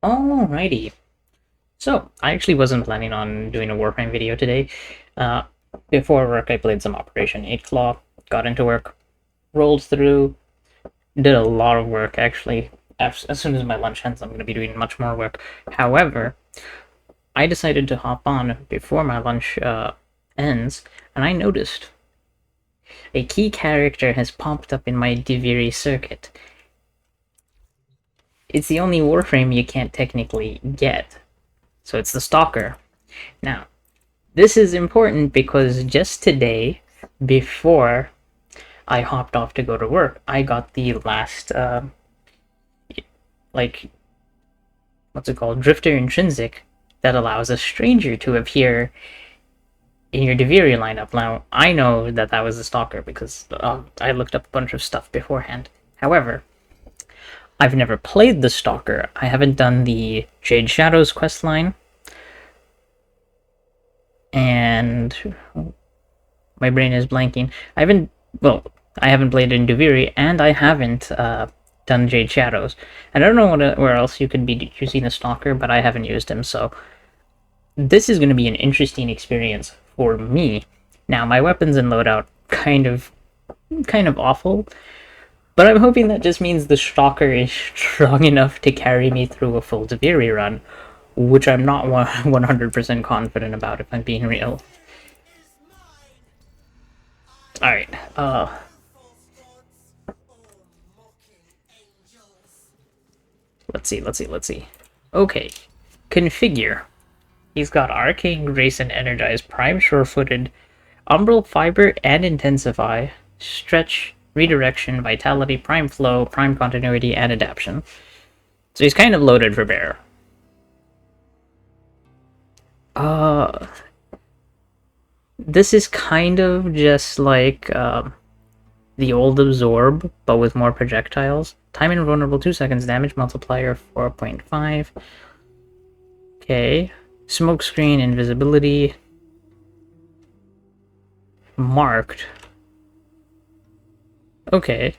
Alrighty. So, I actually wasn't planning on doing a Warframe video today. Uh, Before work, I played some Operation 8 Claw, got into work, rolled through, did a lot of work actually. As soon as my lunch ends, I'm going to be doing much more work. However, I decided to hop on before my lunch ends, and I noticed a key character has popped up in my Diviri circuit. It's the only Warframe you can't technically get, so it's the Stalker. Now, this is important because just today, before I hopped off to go to work, I got the last, like, what's it called? Drifter Intrinsic that allows a stranger to appear in your Deviri lineup. Now, I know that that was a Stalker because I looked up a bunch of stuff beforehand. However, I've never played the Stalker. I haven't done the Jade Shadows questline, and my brain is blanking. I haven't played in Duviri, and I haven't done Jade Shadows. And I don't know where else you could be using a Stalker, but I haven't used him, so this is going to be an interesting experience for me. Now, my weapons and loadout kind of awful, but I'm hoping that just means the Stalker is strong enough to carry me through a full Duviri run, which I'm not 100% confident about if I'm being real. Alright, let's see. Okay, configure. He's got Arcane Grace and Energize, Prime Sure-Footed, Umbral Fiber and Intensify, Stretch, Redirection, Vitality, Prime Flow, Prime Continuity, and Adaption. So he's kind of loaded for bear. Uh, this is kind of just like the old Absorb, but with more projectiles. Time invulnerable 2 seconds, damage multiplier 4.5. Okay. Smokescreen, invisibility. Marked. Okay.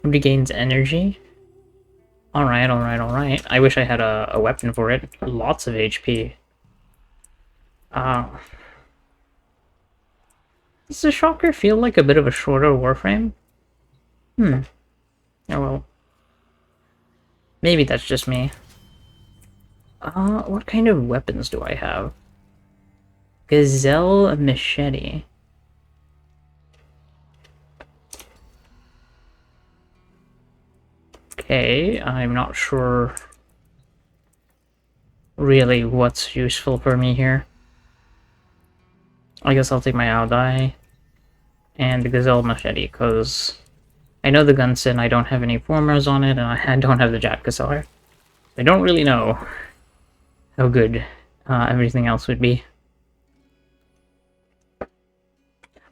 Regains energy. Alright. I wish I had a weapon for it. Lots of HP. Uh, does the Shocker feel like a bit of a shorter Warframe? Oh well. Maybe that's just me. What kind of weapons do I have? Gazelle Machete. Okay, I'm not sure really what's useful for me here. I guess I'll take my Aodai and the Gazelle Machete, because I know the Gunsin, I don't have any formers on it, and I don't have the Jatkassar. I don't really know how good everything else would be.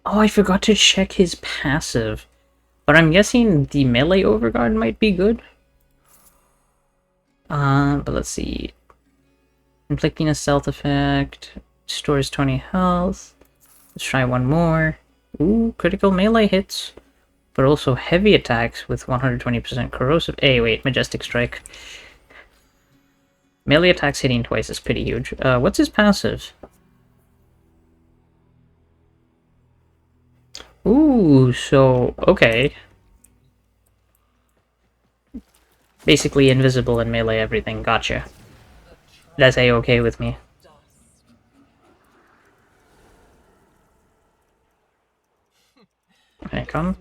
Oh, I forgot to check his passive. But I'm guessing the melee overguard might be good. But let's see. Inflicting a stealth effect. Stores 20 health. Let's try one more. Ooh, critical melee hits. But also heavy attacks with 120% corrosive. Hey, wait, Majestic Strike. Melee attacks hitting twice is pretty huge. What's his passive? Ooh, so, okay. Basically invisible and melee everything, gotcha. That's a-okay with me. Okay, come.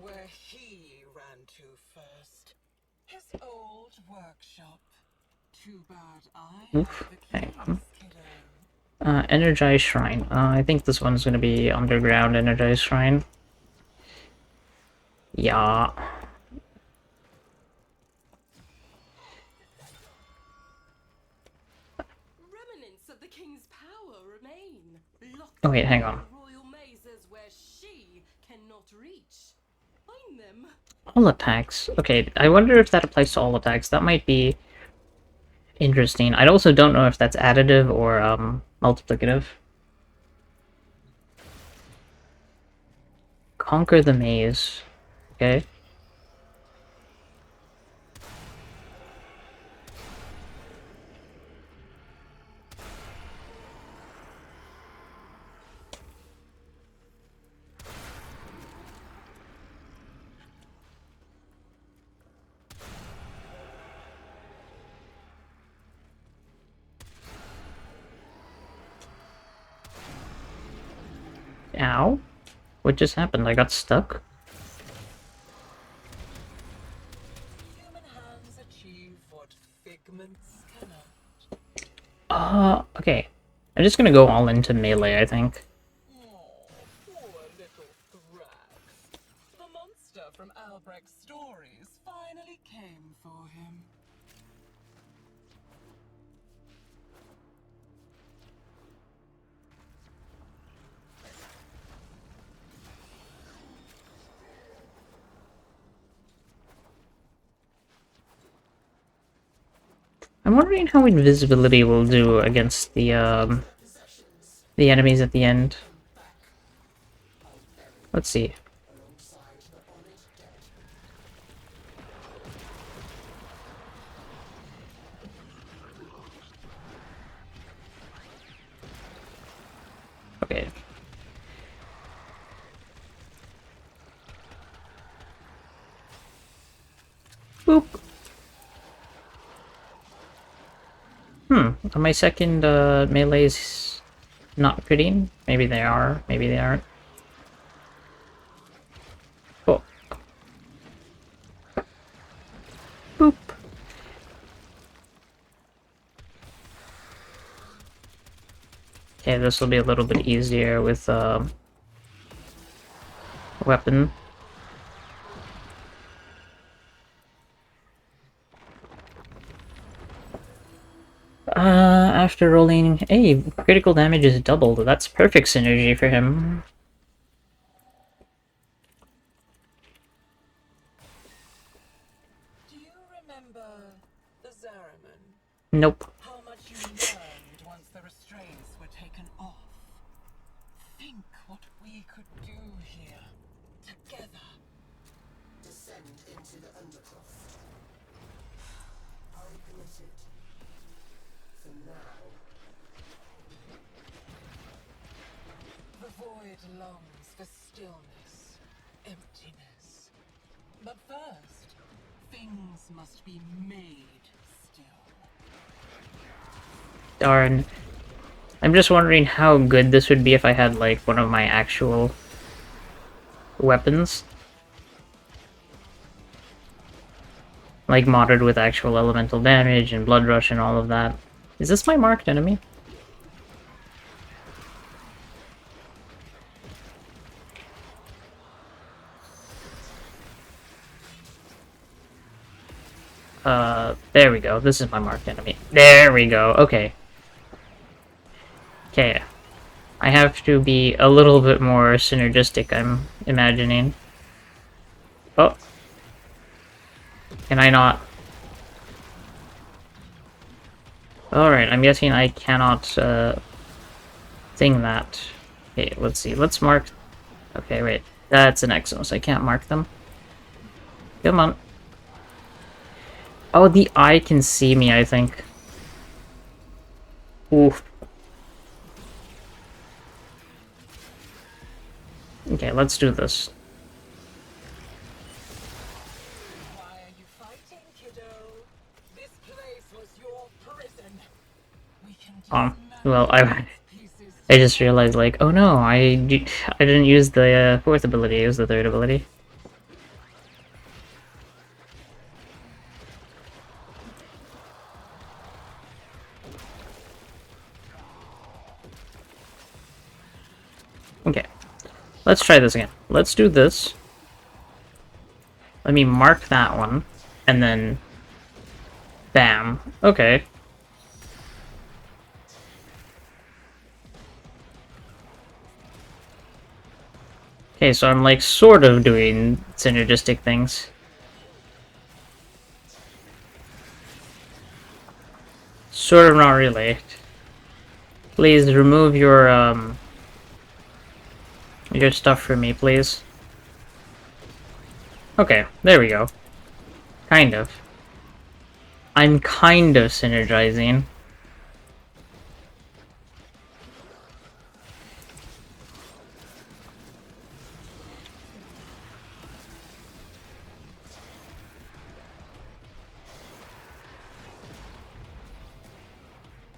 Oof, hang on. Energized Shrine. I think this one's gonna be Underground Energized Shrine. Yeah. Oh wait, hang on. All attacks. Okay, I wonder if that applies to all attacks. That might be interesting. I also don't know if that's additive or multiplicative. Conquer the maze. Okay. Ow. What just happened? I got stuck? Human hands achieve what figments Okay. I'm just gonna go all into melee, I think. Oh, poor little Thrax. The monster from Albrecht's stories finally came for him. I'm wondering how invisibility will do against the enemies at the end. Let's see. Okay. Boop. Are my second melees not critting? Maybe they are, maybe they aren't. Oh. Boop. Okay, this will be a little bit easier with weapon. After rolling, hey, critical damage is doubled. That's perfect synergy for him. Do you remember the Zariman? Nope. How much you learned once the restraints were taken off? Think what we could do here, together. Descend into the undercroft. I committed. For now. The void longs for stillness, emptiness. But first, things must be made still. Darn. I'm just wondering how good this would be if I had, like, one of my actual weapons. Like, modded with actual elemental damage and blood rush and all of that. Is this my marked enemy? There we go. This is my marked enemy. There we go. Okay. Okay. I have to be a little bit more synergistic, I'm imagining. Oh. Can I not? Alright, I'm guessing I cannot, thing that. Okay, let's see. Let's mark... Okay, wait. That's an Exos. I can't mark them. Come on. Oh, the eye can see me, I think. Oof. Okay, let's do this. Why are you fighting, kiddo? This place was your prison. We can Well, I just realized, like, oh no, I didn't use the fourth ability, I used the third ability. Okay, let's try this again. Let's do this. Let me mark that one, and then... Bam. Okay. Okay, so I'm, like, sort of doing synergistic things. Sort of, not really. Please remove your stuff for me, please. Okay, there we go. Kind of. I'm kind of synergizing.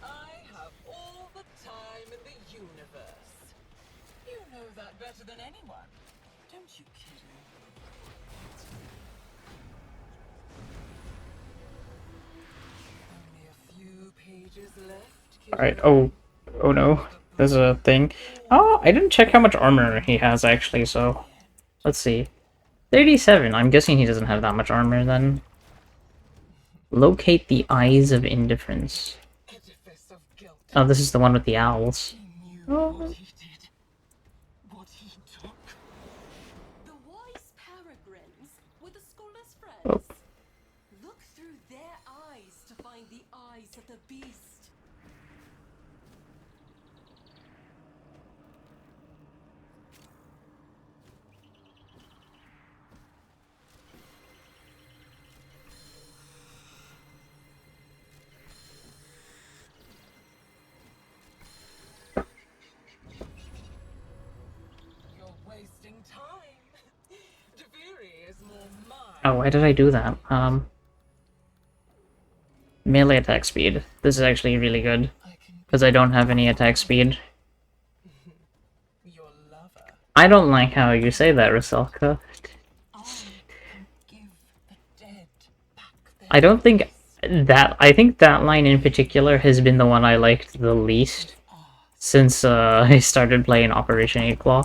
I have all the time in the universe. You know that anyone. Don't you kid me. Only a few pages left, Alright, kiddo. oh no. There's a thing. Oh, I didn't check how much armor he has, actually, so... Let's see. 37. I'm guessing he doesn't have that much armor, then. Locate the Eyes of Indifference. Edifice of guilt. Oh, this is the one with the owls. He knew Oh. what he did. What he took. The wise peregrines with the scholar's friends. Oh. Look through their eyes to find the eyes of the beast. You're wasting time. Deviri is more mine. Oh, why did I do that? Melee attack speed. This is actually really good, I can because I don't have any attack speed. be your lover. I don't like how you say that, Rusalka. I can give the dead back their I don't think that... I think that line in particular has been the one I liked the least since I started playing Operation 8 Claw.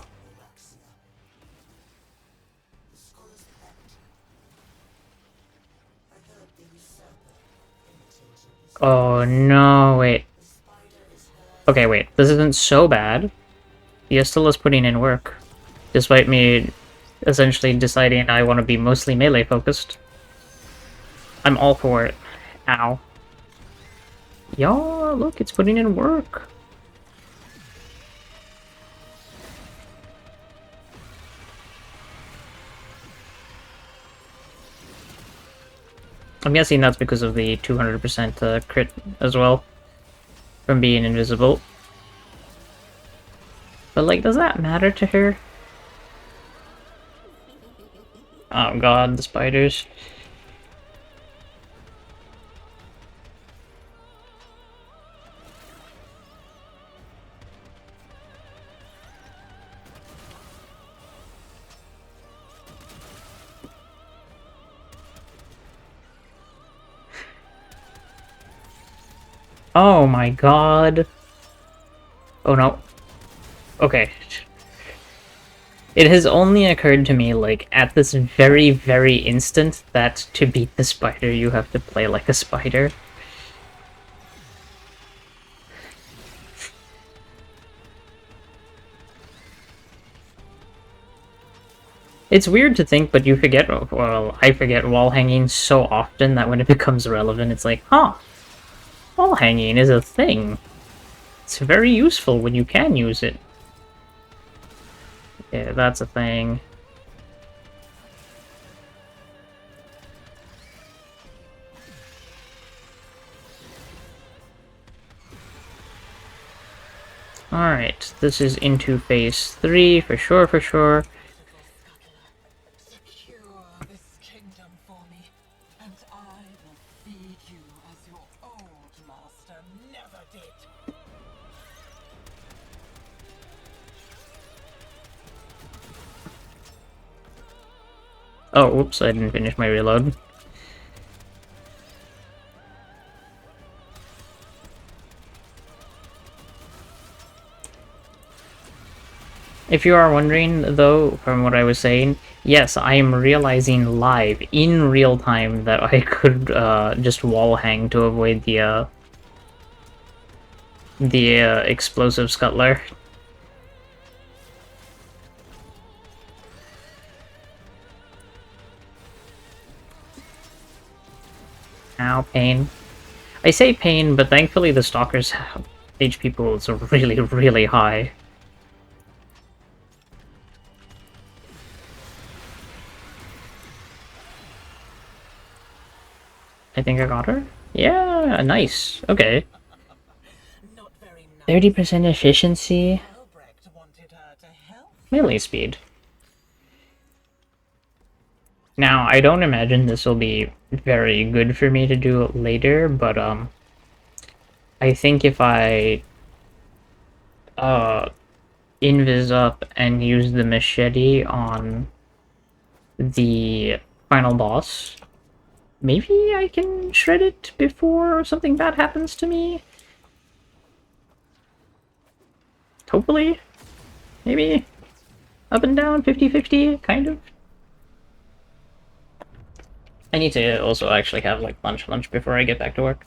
Oh no, wait. Okay, wait. This isn't so bad. Yestel is putting in work, despite me essentially deciding I want to be mostly melee focused. I'm all for it. Ow. Y'all, look, it's putting in work. I'm guessing that's because of the 200% crit as well, from being invisible. But, like, does that matter to her? Oh god, the spiders. Oh my god. Oh no. Okay. It has only occurred to me, like, at this very, very instant that to beat the spider you have to play like a spider. It's weird to think, but you forget, well, I forget wall hanging so often that when it becomes relevant, it's like, huh, wall hanging is a thing. It's very useful when you can use it. Yeah, that's a thing. Alright, this is into phase 3, for sure, for sure. Secure this kingdom for me, and I will feed you as your old master never did. Oh, whoops, I didn't finish my reload. If you are wondering, though, from what I was saying, yes, I am realizing live, in real time, that I could just wall hang to avoid the explosive scuttler. Ow, pain. I say pain, but thankfully the Stalker's HP pool is really, really high. I think I got her? Yeah, nice. Okay. Not very nice. 30% efficiency. Albrecht wanted her to help. Melee speed. Now, I don't imagine this will be very good for me to do later, but, I think if I, invis up and use the machete on the final boss, maybe I can shred it before something bad happens to me? Hopefully? Maybe? Up and down, 50-50, kind of? I need to also actually have, like, lunch before I get back to work.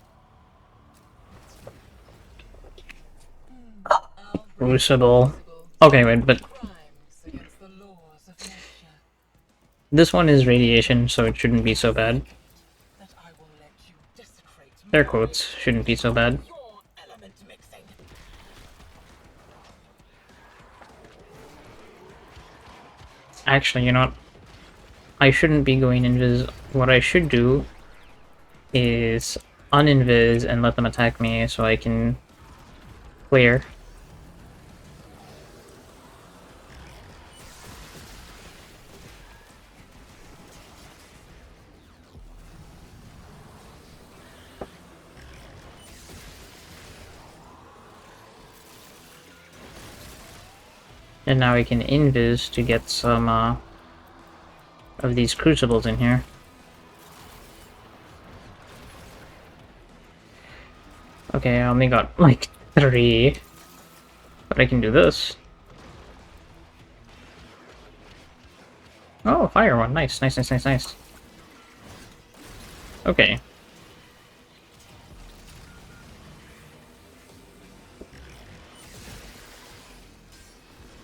Crucible. Okay, wait, but Crimes against the laws of nature. this one is radiation, so it shouldn't be so bad. That I will let you desecrate Air my quotes, shouldn't be so bad. your element mixing. Actually, you know what? I shouldn't be going invis. What I should do is uninvis and let them attack me so I can clear. And now we can invis to get some of these crucibles in here. Okay, I only got like 3, but I can do this. Oh, fire one. Nice, nice, nice, nice, nice. Okay.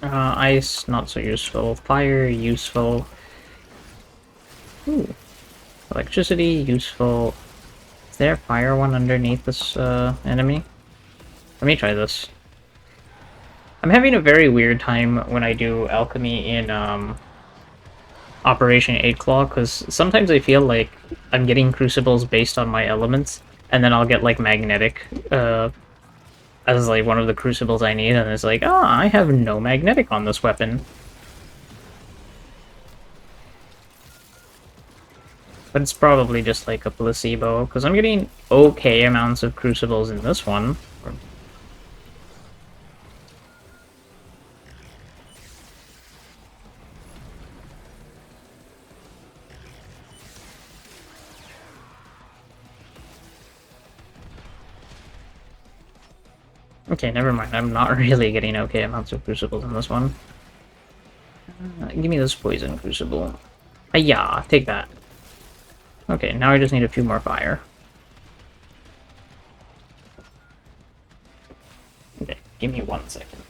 Ice, not so useful. Fire, useful. Ooh. Electricity, useful. Is there a fire one underneath this enemy? Let me try this. I'm having a very weird time when I do alchemy in Operation 8 Claw, because sometimes I feel like I'm getting crucibles based on my elements, and then I'll get like magnetic as like one of the crucibles I need, and it's like, oh, I have no magnetic on this weapon. But it's probably just like a placebo, because I'm getting okay amounts of crucibles in this one. Okay, never mind. I'm not really getting okay amounts of crucibles in this one. Give me this poison crucible. Yeah, take that. Okay, now I just need a few more fire. Okay, give me 1 second.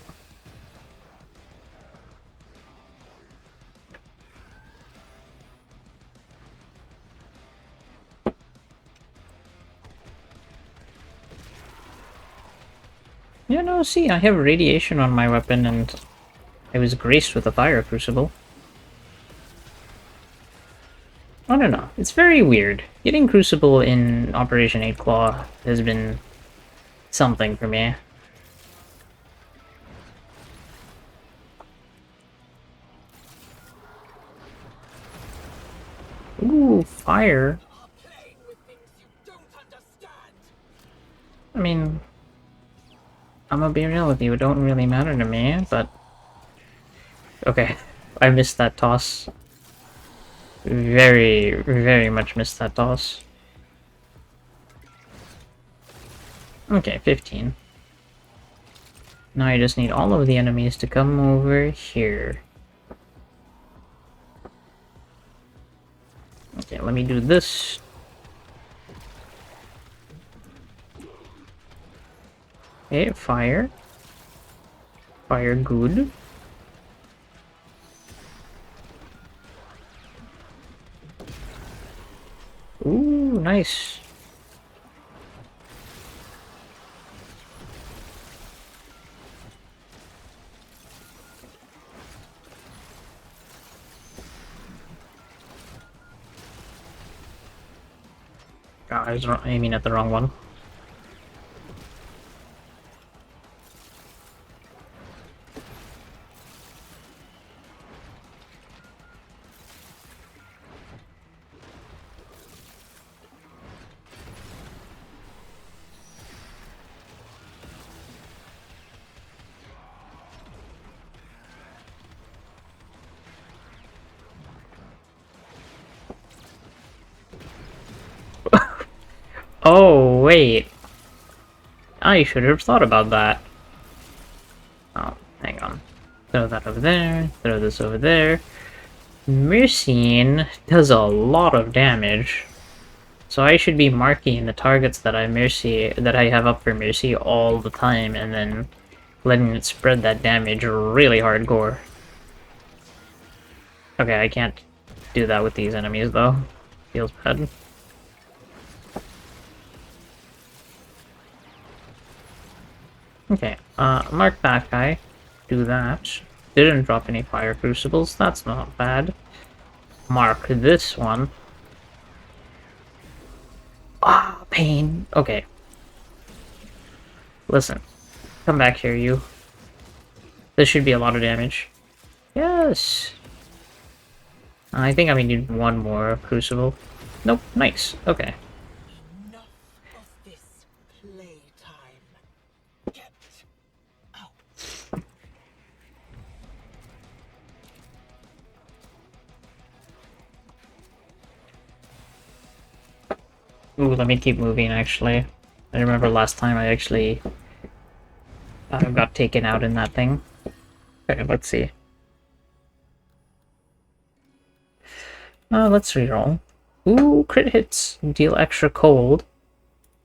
Yeah, no, see, I have radiation on my weapon, and I was graced with a fire crucible. I don't know. It's very weird. Getting crucible in Operation 8 Claw has been something for me. Ooh, fire. Playing with things you don't understand. I mean, I'm gonna be real with you, it don't really matter to me, but... Okay, I missed that toss. Very, very much missed that toss. Okay, 15. Now I just need all of the enemies to come over here. Okay, let me do this. Okay, fire. Fire good. Ooh, nice. God, I was aiming at the wrong one. Oh, wait. I should have thought about that. Oh, hang on. Throw that over there. Throw this over there. Myrcene does a lot of damage. So I should be marking the targets that I have up for Mercy all the time, and then letting it spread that damage really hardcore. Okay, I can't do that with these enemies though. Feels bad. Okay, mark that guy. Do that. Didn't drop any fire crucibles, that's not bad. Mark this one. Ah, pain. Okay. Listen. Come back here, you. This should be a lot of damage. Yes! I think I may need one more crucible. Nope, nice. Okay. Enough of this playtime. Get out. Ooh, let me keep moving, actually. I remember last time I actually got taken out in that thing. Okay, let's see. Let's reroll. Ooh, crit hits. Deal extra cold.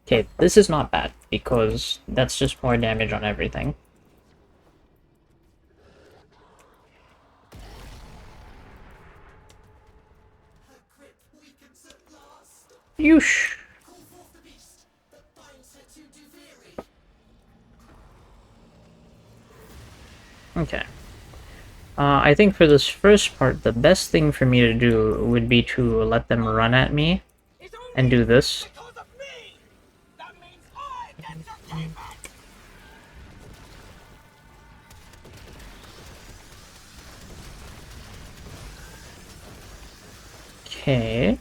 Okay, this is not bad, because that's just more damage on everything. Yush! Okay. I think for this first part, the best thing for me to do would be to let them run at me and do this. Because of me! That means I get to keep it! Okay.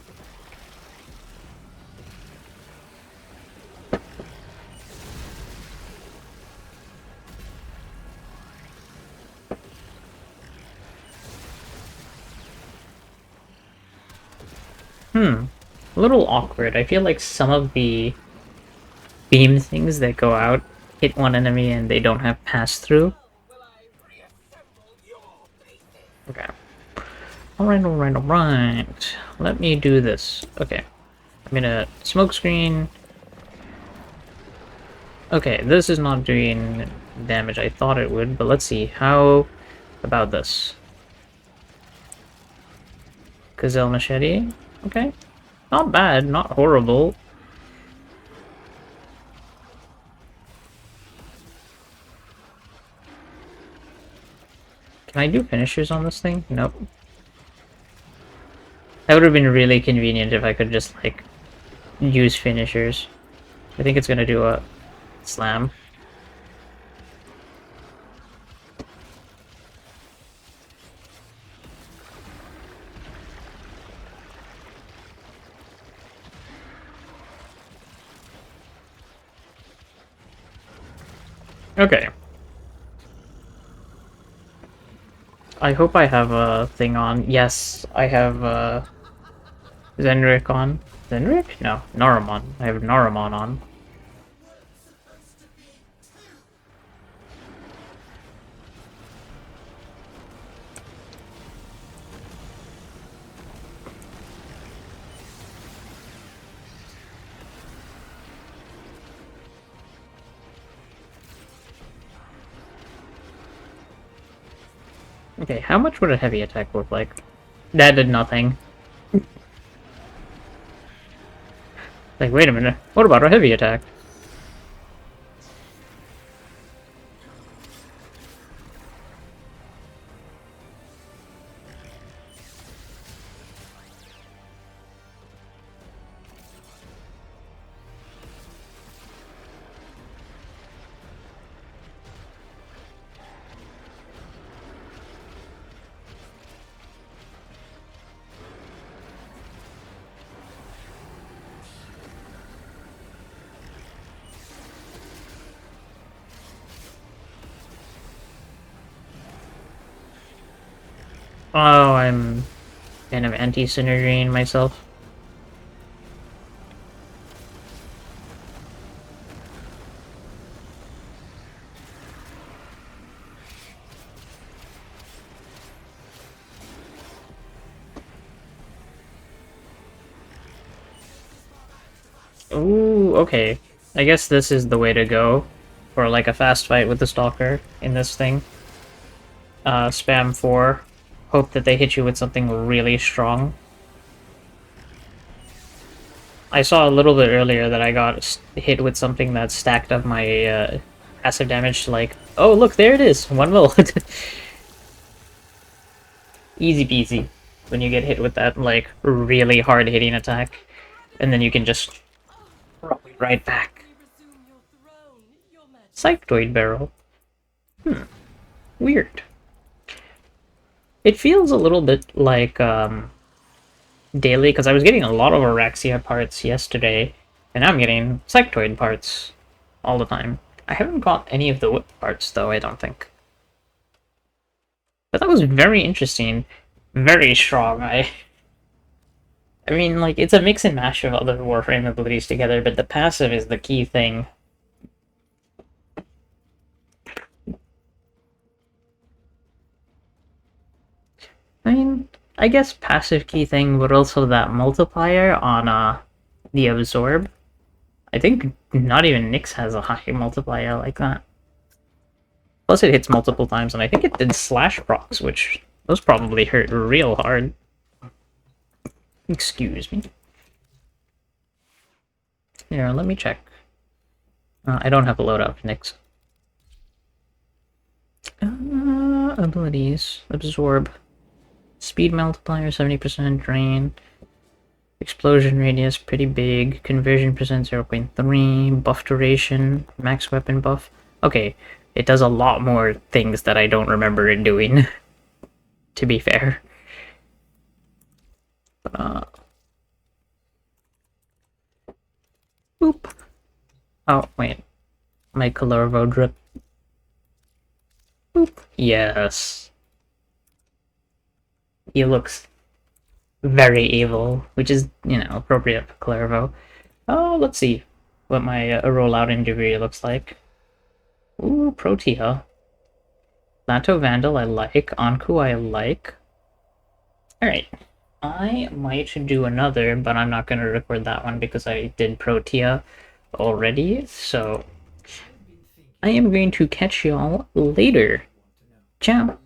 A little awkward. I feel like some of the beam things that go out hit one enemy and they don't have pass-through. Will I reassemble your pieces? Okay. Alright. Let me do this. Okay. I'm gonna smoke screen. Okay, this is not doing damage I thought it would, but let's see. How about this? Gazelle Machete. Okay. Not bad, not horrible. Can I do finishers on this thing? Nope. That would have been really convenient if I could just, like, use finishers. I think it's gonna do a slam. Okay. I hope I have a thing on. Yes, I have Zenrik on. Zenrik? No, Naramon. I have Naramon on. Okay, how much would a heavy attack look like? That did nothing. Like, wait a minute. What about a heavy attack? Oh, I'm kind of anti-synergying myself. Ooh, okay. I guess this is the way to go for like a fast fight with the Stalker in this thing. Spam 4. Hope that they hit you with something really strong. I saw a little bit earlier that I got hit with something that stacked up my passive damage to like, oh look, there it is! 1 mil! Easy peasy. When you get hit with that, like, really hard hitting attack. And then you can just throw it right back. Resume your throne, Your Majesty. Psychoid barrel. Weird. It feels a little bit like, daily, because I was getting a lot of Araxia parts yesterday, and now I'm getting Psychoid parts all the time. I haven't got any of the whip parts, though, I don't think. But that was very interesting. Very strong. I mean, like, it's a mix and mash of other Warframe abilities together, but the passive is the key thing. I mean, I guess passive key thing, but also that multiplier on the Absorb. I think not even Nyx has a high multiplier like that. Plus it hits multiple times, and I think it did slash procs, which those probably hurt real hard. Excuse me. Here, let me check. I don't have a loadout for Nyx. Abilities. Absorb. Speed multiplier, 70%, drain. Explosion radius, pretty big. Conversion percent, 0.3. Buff duration, max weapon buff. Okay, it does a lot more things that I don't remember it doing, to be fair. Boop. Oh, wait. My Colorvo drip. Boop. Yes. He looks very evil, which is, you know, appropriate for Clairvo. Oh, let's see what my rollout in Duviri looks like. Ooh, Protea. Lato Vandal I like. Anku I like. Alright. I might do another, but I'm not going to record that one because I did Protea already, so I am going to catch y'all later. Ciao!